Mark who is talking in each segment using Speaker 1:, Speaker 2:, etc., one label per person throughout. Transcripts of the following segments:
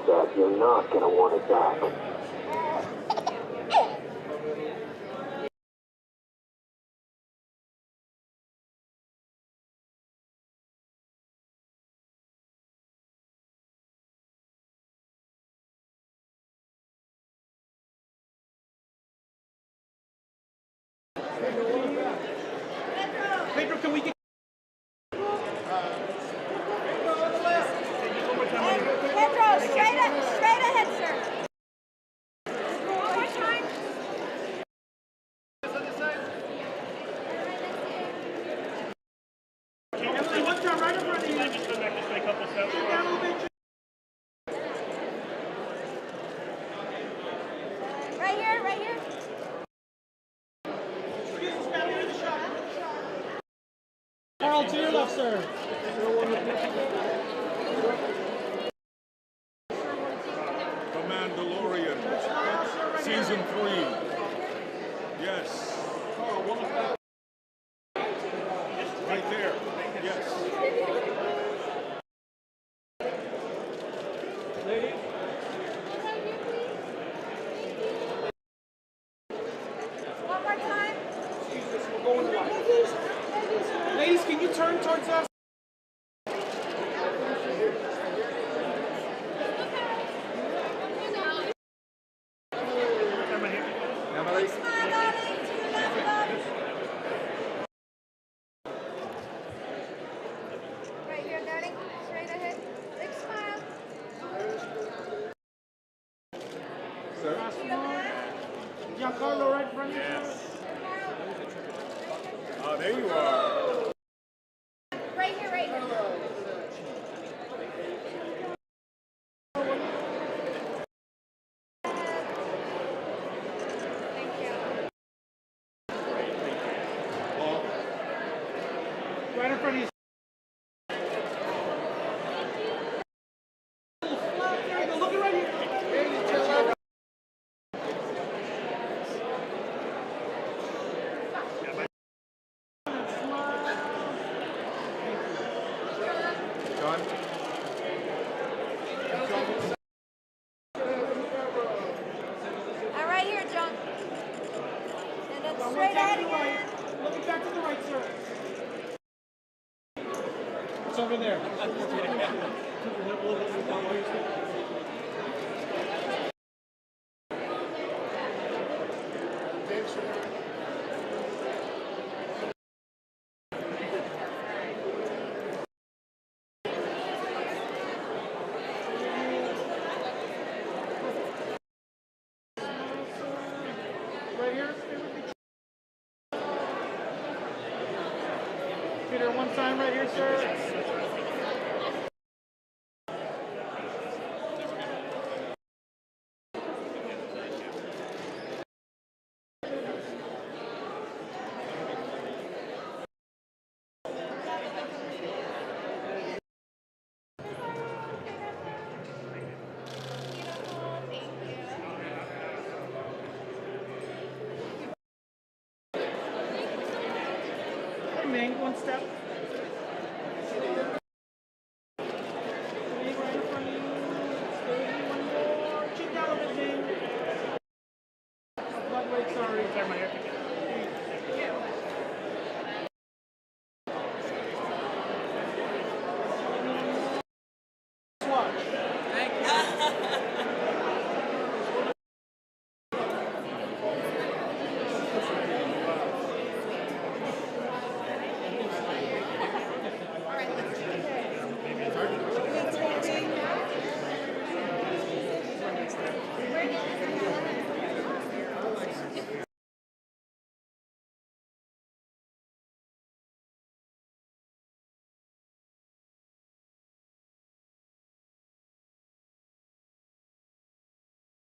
Speaker 1: that, you're not gonna want it back.
Speaker 2: Pedro, can we get...
Speaker 3: Pedro, straight ahead, sir. One more time.
Speaker 2: Emily, one time right in front of you. Just go back just a couple steps. Get down a little bit.
Speaker 3: Right here, right here.
Speaker 2: Carl, to your left, sir.
Speaker 4: The Mandalorian, Season 3. Yes. Right there. Yes.
Speaker 3: One more time.
Speaker 2: Ladies, can you turn towards us?
Speaker 3: Smile, darling. To your left, love. Right here, darling. Straight ahead. Big smile.
Speaker 2: Last one. Giancarlo, right in front of you.
Speaker 4: Yes. Oh, there you are.
Speaker 3: Right here, right here. Thank you.
Speaker 2: Right in front of you. Look right here.
Speaker 4: John?
Speaker 3: All right here, John. And then straight ahead again.
Speaker 2: Looking back to the right, sir. It's over there. Right here. Peter, one time right here, sir. Ming, one step. Ming, right in front of you. Steady, one more. Cheek down a bit, Ming. Blood weight, sorry. Sorry, my hair. Swatch.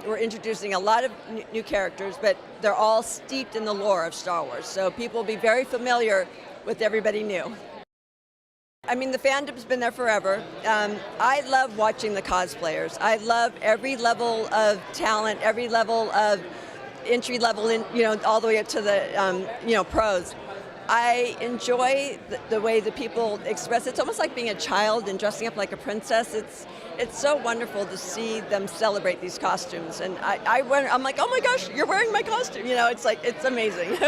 Speaker 5: We're introducing a lot of new characters, but they're all steeped in the lore of Star Wars, so people will be very familiar with everybody new. I mean, the fandom's been there forever. I love watching the cosplayers. I love every level of talent, every level of entry level, all the way up to the, pros. I enjoy the way that people express. It's almost like being a child and dressing up like a princess. It's so wonderful to see them celebrate these costumes. And I'm like, oh my gosh, you're wearing my costume. You know, it's like, it's amazing.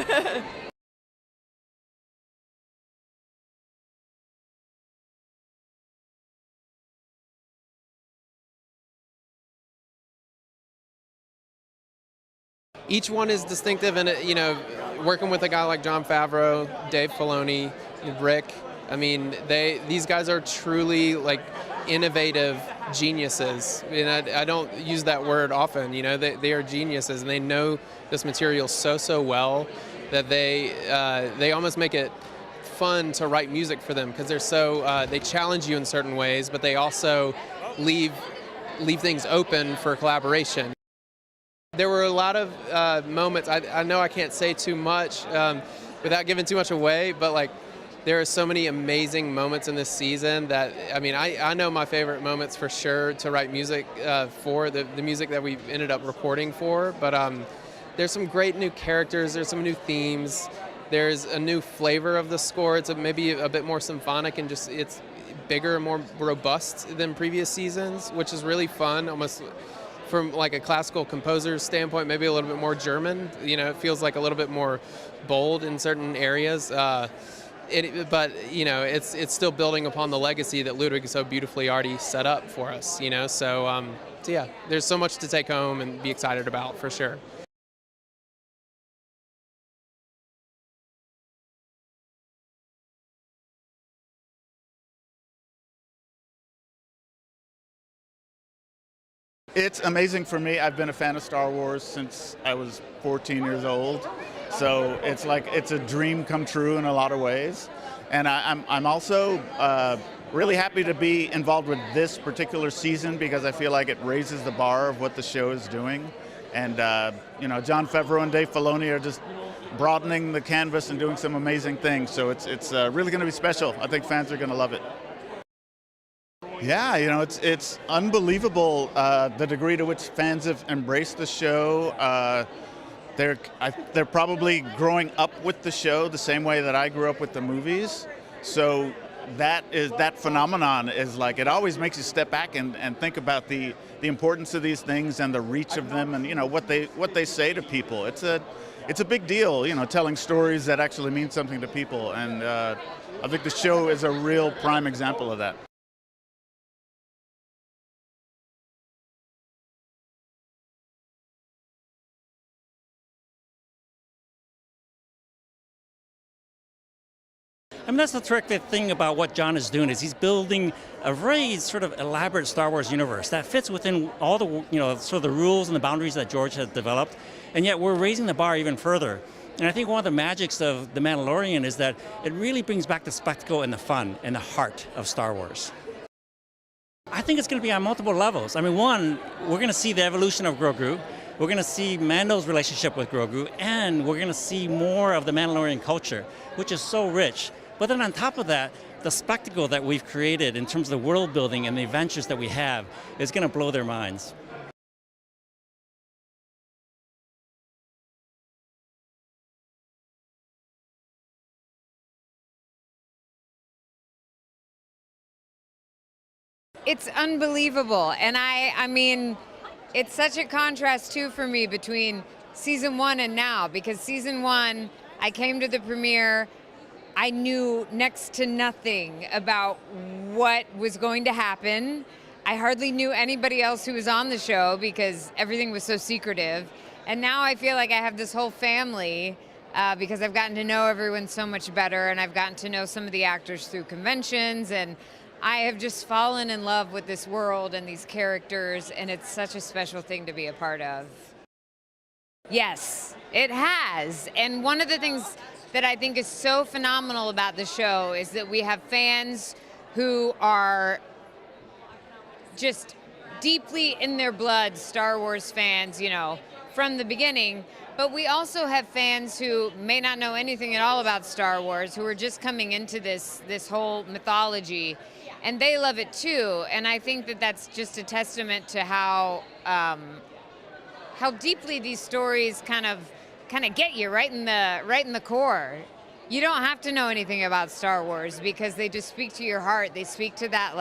Speaker 6: Each one is distinctive, and working with a guy like Jon Favreau, Dave Filoni, Rick. I mean, these guys are truly like innovative geniuses, and I don't use that word often. They are geniuses, and they know this material so well that they almost make it fun to write music for them, because they challenge you in certain ways, but they also leave things open for collaboration. There were a lot of moments. I know I can't say too much without giving too much away, but like there are so many amazing moments in this season that, I mean, I know my favorite moments for sure to write music for, the music that we ended up recording for, but there's some great new characters, there's some new themes, there's a new flavor of the score. It's maybe a bit more symphonic, and it's bigger and more robust than previous seasons, which is really fun, almost from like a classical composer's standpoint, maybe a little bit more German. It feels like a little bit more bold in certain areas. But it's still building upon the legacy that Ludwig so beautifully already set up for us. So yeah, there's so much to take home and be excited about for sure.
Speaker 2: It's amazing for me. I've been a fan of Star Wars since I was 14 years old. So it's like it's a dream come true in a lot of ways. And I'm also really happy to be involved with this particular season, because I feel like it raises the bar of what the show is doing. And Jon Favreau and Dave Filoni are just broadening the canvas and doing some amazing things. So it's really going to be special. I think fans are going to love it. Yeah, it's unbelievable the degree to which fans have embraced the show. They're probably growing up with the show the same way that I grew up with the movies. So that phenomenon is like, it always makes you step back and think about the importance of these things and the reach of them, and what they say to people. It's a big deal, telling stories that actually mean something to people, and I think the show is a real prime example of that.
Speaker 7: I mean, that's the terrific thing about what John is doing, is he's building a very sort of elaborate Star Wars universe that fits within all the, sort of the rules and the boundaries that George has developed, and yet we're raising the bar even further. And I think one of the magics of The Mandalorian is that it really brings back the spectacle and the fun and the heart of Star Wars. I think it's going to be on multiple levels. I mean, one, we're going to see the evolution of Grogu. We're going to see Mando's relationship with Grogu, and we're going to see more of the Mandalorian culture, which is so rich. But then on top of that, the spectacle that we've created in terms of the world building and the adventures that we have is going to blow their minds.
Speaker 8: It's unbelievable, and I mean, it's such a contrast too for me between season 1 and now, because season 1, I came to the premiere, I knew next to nothing about what was going to happen. I hardly knew anybody else who was on the show because everything was so secretive. And now I feel like I have this whole family because I've gotten to know everyone so much better, and I've gotten to know some of the actors through conventions, and I have just fallen in love with this world and these characters, and it's such a special thing to be a part of. Yes, it has. And one of the things that I think is so phenomenal about the show is that we have fans who are just deeply in their blood Star Wars fans, from the beginning. But we also have fans who may not know anything at all about Star Wars, who are just coming into this whole mythology, and they love it too. And I think that that's just a testament to how deeply these stories kind of get you right in the core. you don't have to know anything about Star Wars because they just speak to your heart. They speak to that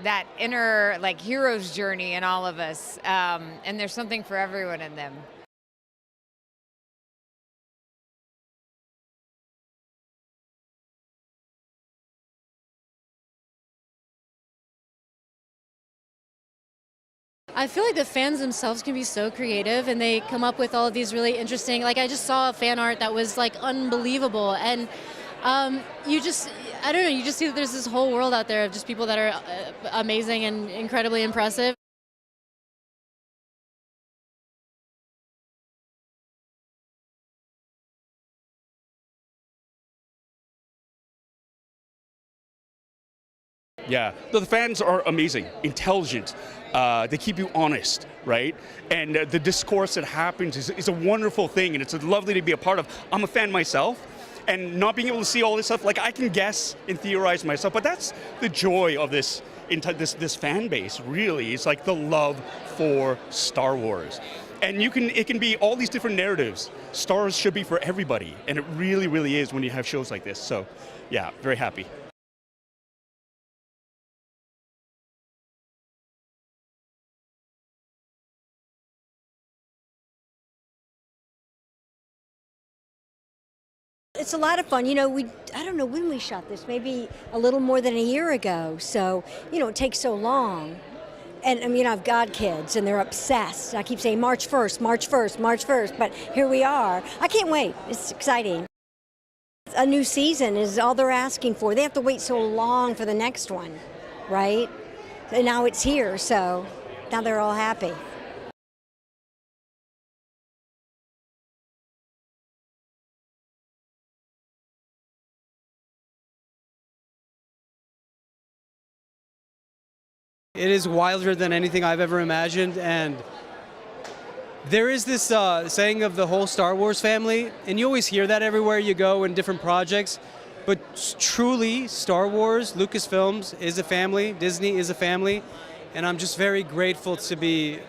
Speaker 8: that inner hero's journey in all of us, and there's something for everyone in them.
Speaker 9: I feel like the fans themselves can be so creative and they come up with all of these really interesting, I just saw a fan art that was unbelievable, and you just, I don't know, you just see that there's this whole world out there of just people that are amazing and incredibly impressive.
Speaker 10: Yeah, the fans are amazing, intelligent. They keep you honest, right? And the discourse that happens is a wonderful thing, and it's lovely to be a part of. I'm a fan myself, and not being able to see all this stuff, I can guess and theorize myself, but that's the joy of this fan base, really. It's the love for Star Wars. And it can be all these different narratives. Star Wars should be for everybody, and it really, really is when you have shows like this. So, yeah, very happy.
Speaker 3: It's a lot of fun. I don't know when we shot this, maybe a little more than a year ago. So, it takes so long. And I've got kids and they're obsessed. I keep saying March 1st, March 1st, March 1st, but here we are. I can't wait. It's exciting. A new season is all they're asking for. They have to wait so long for the next one, right? And now it's here, so now they're all happy.
Speaker 11: It is wilder than anything I've ever imagined, and there is this saying of the whole Star Wars family, and you always hear that everywhere you go in different projects, but truly, Star Wars, Lucasfilms is a family, Disney is a family, and I'm just very grateful to be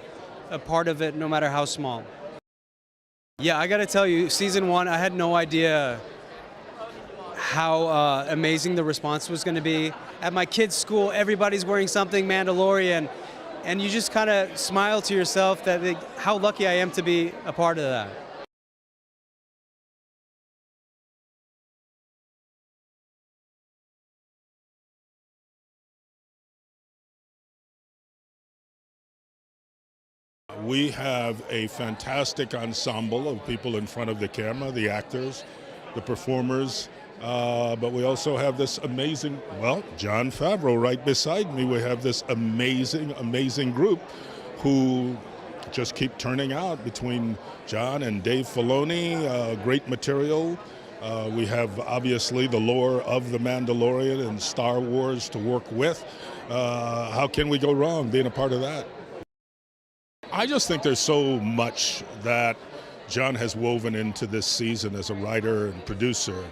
Speaker 11: a part of it, no matter how small. Yeah, I gotta tell you, season 1, I had no idea how amazing the response was going to be. At my kids' school, everybody's wearing something Mandalorian, and you just kind of smile to yourself that how lucky I am to be a part of that.
Speaker 4: We have a fantastic ensemble of people in front of the camera, the actors, the performers, but we also have this amazing, Jon Favreau right beside me. We have this amazing group who just keep turning out between Jon and Dave Filoni, great material. We have obviously the lore of the Mandalorian and Star Wars to work with. How can we go wrong being a part of that? I just think there's so much that Jon has woven into this season as a writer and producer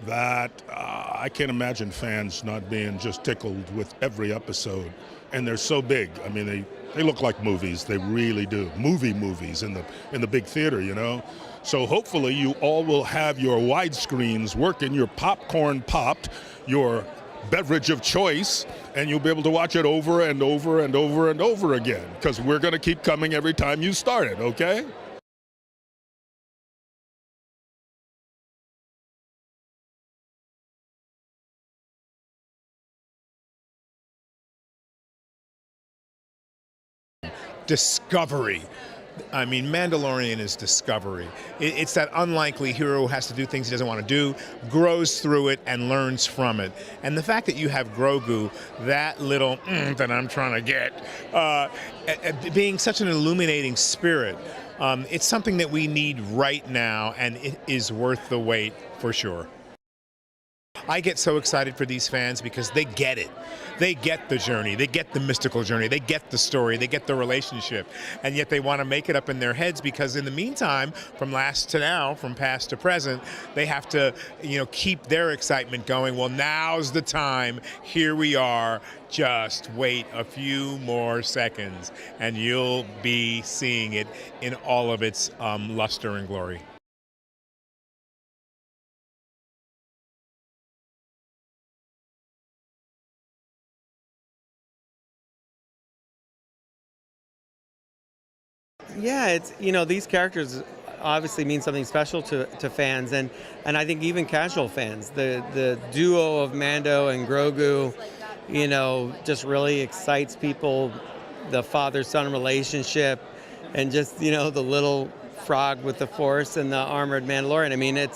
Speaker 4: that I can't imagine fans not being just tickled with every episode. And they're so big. I mean, they look like movies. They really do. Movies in the big theater, So hopefully you all will have your widescreens working, your popcorn popped, your beverage of choice, and you'll be able to watch it over and over and over and over again, because we're going to keep coming every time you start it, okay?
Speaker 12: Discovery. I mean, Mandalorian is discovery. It's that unlikely hero who has to do things he doesn't want to do, grows through it, and learns from it. And the fact that you have Grogu, that little that I'm trying to get, being such an illuminating spirit, it's something that we need right now, and it is worth the wait for sure. I get so excited for these fans because they get it. They get the journey, they get the mystical journey, they get the story, they get the relationship, and yet they want to make it up in their heads because in the meantime, from last to now, from past to present, they have to, keep their excitement going. Well, now's the time. Here we are. Just wait a few more seconds, and you'll be seeing it in all of its luster and glory.
Speaker 13: Yeah, it's these characters obviously mean something special to fans, and I think even casual fans. The duo of Mando and Grogu, just really excites people. The father-son relationship, and just the little frog with the Force and the armored Mandalorian. I mean,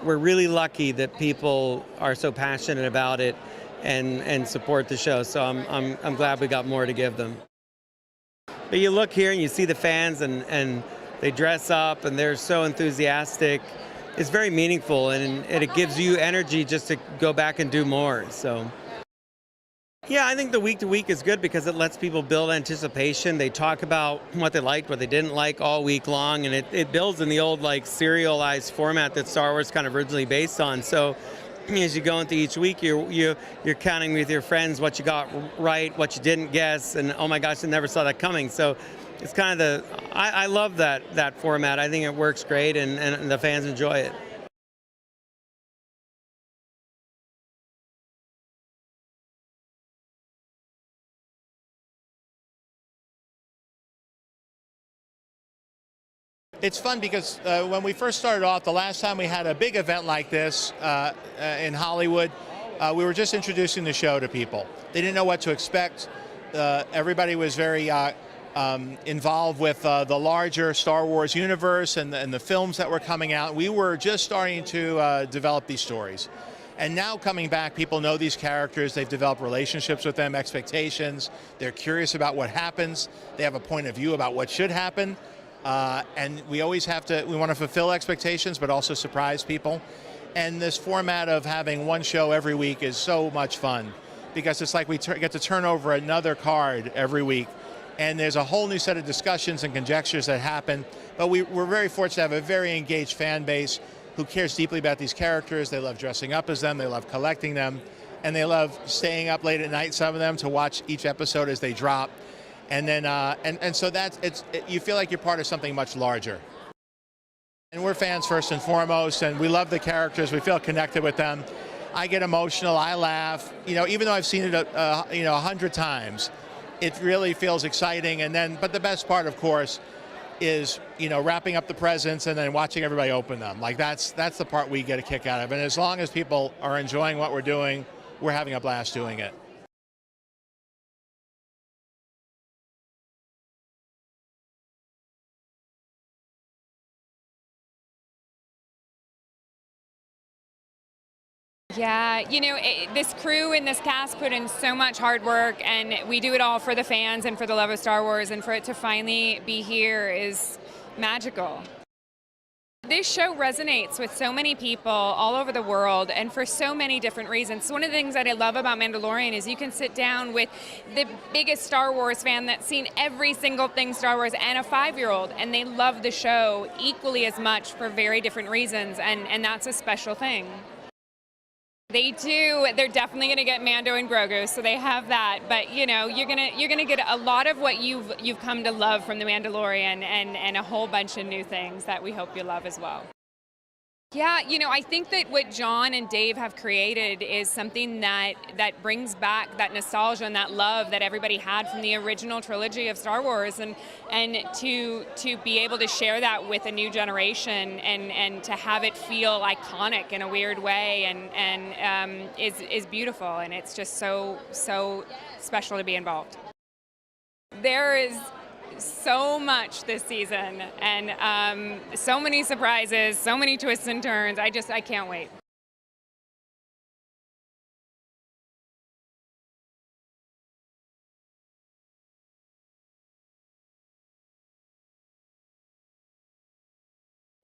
Speaker 13: we're really lucky that people are so passionate about it and support the show. So I'm glad we got more to give them. But you look here and you see the fans and they dress up and they're so enthusiastic. It's very meaningful, and it gives you energy just to go back and do more. So yeah, I think the week to week is good because it lets people build anticipation. They talk about what they liked, what they didn't like all week long, and it builds in the old serialized format that Star Wars kind of originally based on. So as you go into each week, you're counting with your friends what you got right, what you didn't guess, and oh my gosh, I never saw that coming. So it's kind of I love that format. I think it works great, and the fans enjoy it.
Speaker 14: It's fun because when we first started off, the last time we had a big event like this in Hollywood, we were just introducing the show to people. They didn't know what to expect. Everybody was very involved with the larger Star Wars universe and the films that were coming out. We were just starting to develop these stories. And now coming back, people know these characters, they've developed relationships with them, expectations, they're curious about what happens, they have a point of view about what should happen. And we always we want to fulfill expectations, but also surprise people. And this format of having one show every week is so much fun because it's like we get to turn over another card every week. And there's a whole new set of discussions and conjectures that happen. But we're very fortunate to have a very engaged fan base who cares deeply about these characters. They love dressing up as them. They love collecting them. And they love staying up late at night, some of them, to watch each episode as they drop. And then, so you feel like you're part of something much larger. And we're fans first and foremost, and we love the characters. We feel connected with them. I get emotional. I laugh. Even though I've seen it, 100 times, it really feels exciting. But the best part, of course, is wrapping up the presents and then watching everybody open them. Like that's the part we get a kick out of. And as long as people are enjoying what we're doing, we're having a blast doing it.
Speaker 15: Yeah, this crew and this cast put in so much hard work, and we do it all for the fans and for the love of Star Wars, and for it to finally be here is magical. This show resonates with so many people all over the world and for so many different reasons. One of the things that I love about Mandalorian is you can sit down with the biggest Star Wars fan that's seen every single thing Star Wars and a 5-year-old, and they love the show equally as much for very different reasons, and that's a special thing. They do. They're definitely going to get Mando and Grogu, so they have that. But you're gonna get a lot of what you've come to love from the Mandalorian, and a whole bunch of new things that we hope you love as well. Yeah, I think that what John and Dave have created is something that brings back that nostalgia and that love that everybody had from the original trilogy of Star Wars, and to be able to share that with a new generation and to have it feel iconic in a weird way and is beautiful, and it's just so special to be involved. There is so much this season, and so many surprises, so many twists and turns. I can't wait.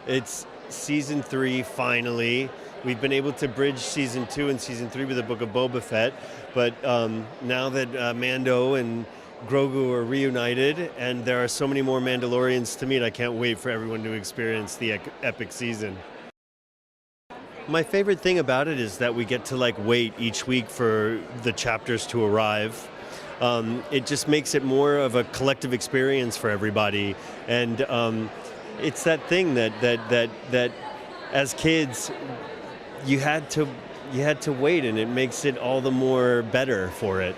Speaker 16: It's season 3 finally. We've been able to bridge season 2 and season 3 with the Book of Boba Fett, but now that Mando and Grogu are reunited, and there are so many more Mandalorians to meet, I can't wait for everyone to experience the epic season. My favorite thing about it is that we get to wait each week for the chapters to arrive. It just makes it more of a collective experience for everybody, and it's that thing that as kids you had to wait, and it makes it all the more better for it,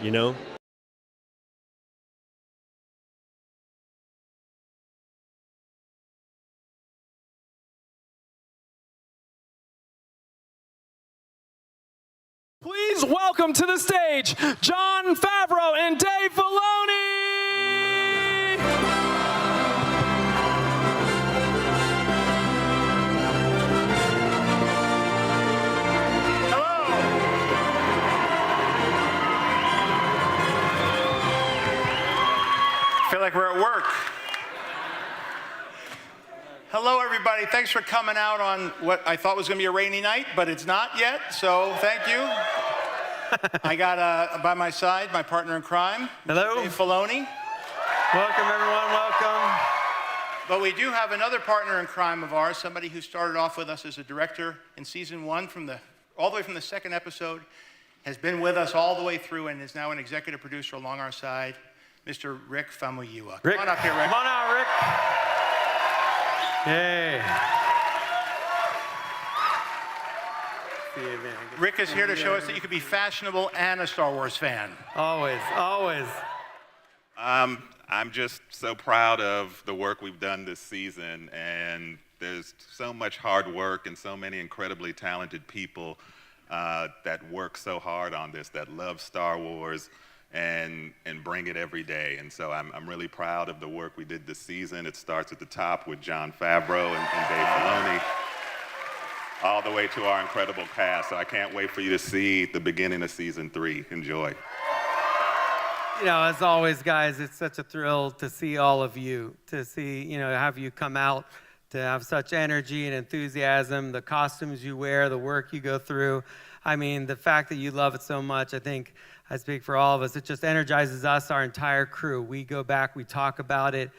Speaker 17: Please welcome to the stage Jon Favreau and Dave Filoni.
Speaker 14: I feel like we're at work. Hello, everybody. Thanks for coming out on what I thought was going to be a rainy night, but it's not yet, so thank you. I got by my side my partner in crime,
Speaker 13: hello,
Speaker 14: Dave Filoni.
Speaker 13: Welcome, everyone. Welcome.
Speaker 14: But we do have another partner in crime of ours, somebody who started off with us as a director in season 1 all the way from the second episode, has been with us all the way through, and is now an executive producer along our side, Mr. Rick Famuyiwa. Come on up here, Rick.
Speaker 13: Come on out, Rick. Yay.
Speaker 14: Rick is here to show us that you can be fashionable and a Star Wars fan.
Speaker 13: Always, always.
Speaker 18: I'm just so proud of the work we've done this season, and there's so much hard work and so many incredibly talented people that work so hard on this, that love Star Wars and bring it every day. And so I'm really proud of the work we did this season. It starts at the top with Jon Favreau and Dave Filoni, all the way to our incredible cast. So I can't wait for you to see the beginning of season 3. Enjoy.
Speaker 13: You know, as always, guys, it's such a thrill to see all of you, to see, have you come out, to have such energy and enthusiasm, the costumes you wear, the work you go through. I mean, the fact that you love it so much, I think I speak for all of us. It just energizes us, our entire crew. We go back, we talk about it.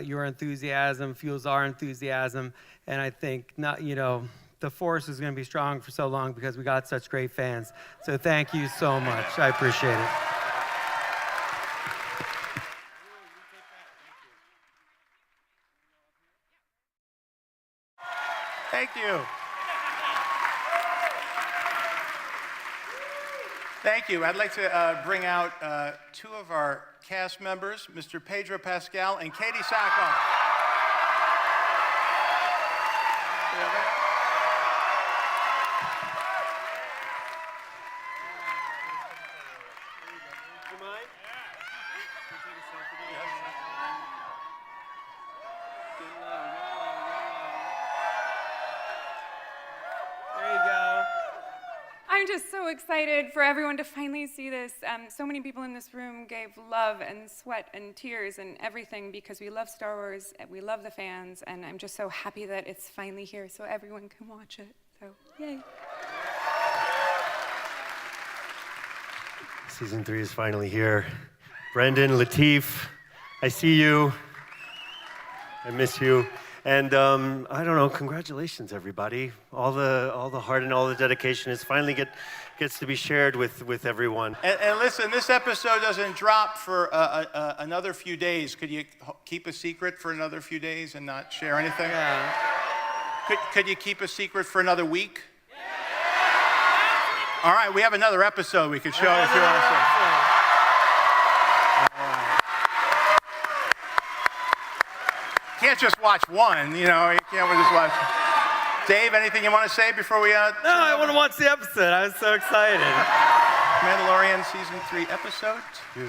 Speaker 13: Your enthusiasm fuels our enthusiasm. And I think, the force is going to be strong for so long because we got such great fans. So thank you so much. I appreciate it.
Speaker 14: Thank you. Thank you. I'd like to bring out 2 of our cast members, Mr. Pedro Pascal and Katie Sackhoff.
Speaker 15: I'm just so excited for everyone to finally see this. So many people in this room gave love and sweat and tears and everything because we love Star Wars, and we love the fans, and I'm just so happy that it's finally here so everyone can watch it. So, yay.
Speaker 16: Season 3 is finally here. Brendan, Lateef, I see you. I miss you. And I don't know, congratulations, everybody. All the heart and all the dedication is finally gets to be shared with everyone.
Speaker 14: And listen, this episode doesn't drop for another few days. Could you keep a secret for another few days and not share anything?
Speaker 13: Yeah.
Speaker 14: Could you keep a secret for another week? All right, we have another episode we could show if you want to see. You can't just watch one, you can't just watch. Dave, anything you want to say before we...
Speaker 13: No, I want to watch the episode. I was so excited.
Speaker 14: Mandalorian Season 3, Episode 2.